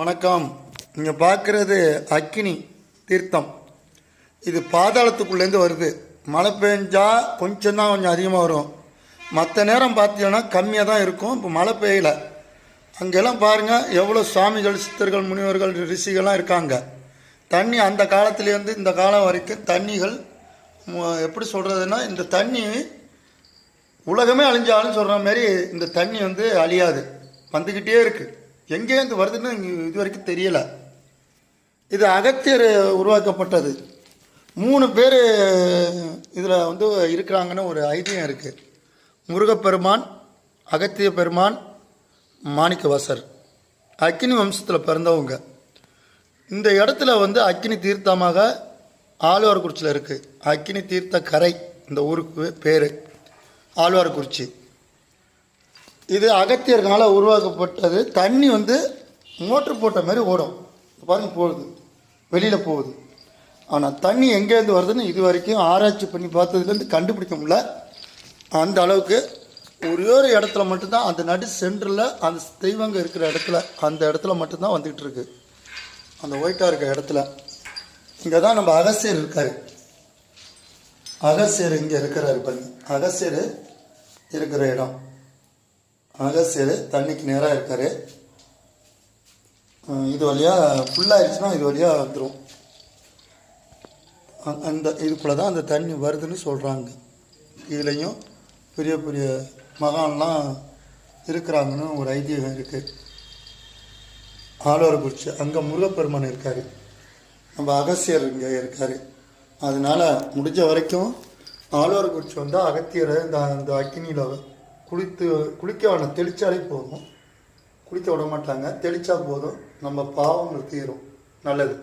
வணக்கம். நீங்கள் பார்க்குறது அக்கினி தீர்த்தம். இது பாதாளத்துக்குள்ளேருந்து வருது. மழை பெஞ்சா கொஞ்சம் அதிகமாக வரும். மற்ற நேரம் பார்த்தீங்கன்னா கம்மியாக தான் இருக்கும். இப்போ மழை பெய்யலை. அங்கெல்லாம் பாருங்கள் எவ்வளோ சுவாமிகள், சித்தர்கள், முனிவர்கள், ரிஷிகள்லாம் இருக்காங்க. தண்ணி அந்த காலத்துலேருந்து இந்த காலம் வரைக்கும் தண்ணிகள் எப்படி சொல்கிறதுன்னா, இந்த தண்ணி உலகமே அழிஞ்சாலும் சொல்கிற மாதிரி இந்த தண்ணி அழியாது, வந்துக்கிட்டே இருக்குது. எங்கேருந்து வருதுன்னு இது வரைக்கும் தெரியலை. இது அகத்தியர் உருவாக்கப்பட்டது. 3 பேர் இதில் இருக்கிறாங்கன்னு ஒரு ஐதீகம் இருக்குது. முருகப்பெருமான், அகத்திய பெருமான், மாணிக்கவாசர். அக்கினி வம்சத்தில் பிறந்தவங்க. இந்த இடத்துல அக்கினி தீர்த்தமாக ஆழ்வார்குறிச்சியில் இருக்குது. அக்கினி தீர்த்த கரை இந்த ஊருக்கு பேர் ஆழ்வார்குறிச்சி. இது அகத்தியர்னால உருவாக்கப்பட்டது. தண்ணி மோட்ரு போட்ட மாதிரி ஓடும். பாருங்க, போகுது, வெளியில் போகுது. ஆனால் தண்ணி எங்கேருந்து வருதுன்னு இது வரைக்கும் ஆராய்ச்சி பண்ணி பார்த்ததுலேருந்து கண்டுபிடிக்க முடியல. அந்த அளவுக்கு ஒரே ஒரு இடத்துல மட்டும்தான், அந்த நடு சென்டரில் அந்த தெய்வங்க இருக்கிற இடத்துல, அந்த இடத்துல மட்டும்தான் வந்துக்கிட்டு இருக்கு. அந்த ஒயிட்டாக இருக்க இடத்துல இங்கே தான் நம்ம அகசியர் இருக்கார். அகசியர் இங்கே இருக்கிறாரு பாருங்க. அகசியர் இருக்கிற இடம். அகசியர் தண்ணிக்கு நேராக இருக்கார். இது வழியாக ஃபுல்லாகிடுச்சுன்னா இது வழியாக வந்துடும். அந்த இதுக்குள்ளே தான் அந்த தண்ணி வருதுன்னு சொல்கிறாங்க. இதுலேயும் பெரிய பெரிய மகான்லாம் இருக்கிறாங்கன்னு ஒரு ஐதீகம் இருக்குது. ஆழ்வார்குறிச்சி அங்கே முருகப்பெருமான் இருக்கார். நம்ம அகசியர் இங்கே இருக்கார். அதனால் முடிஞ்ச வரைக்கும் ஆழ்வார்குறிச்சி அகத்தியரை அந்த அக்கினியில் குளிக்க வேணாம், தெளித்தாலே போதும். குளிக்க விட மாட்டாங்க. தெளித்தா போதும், நம்ம பாவங்கள் தீரும். நல்லது.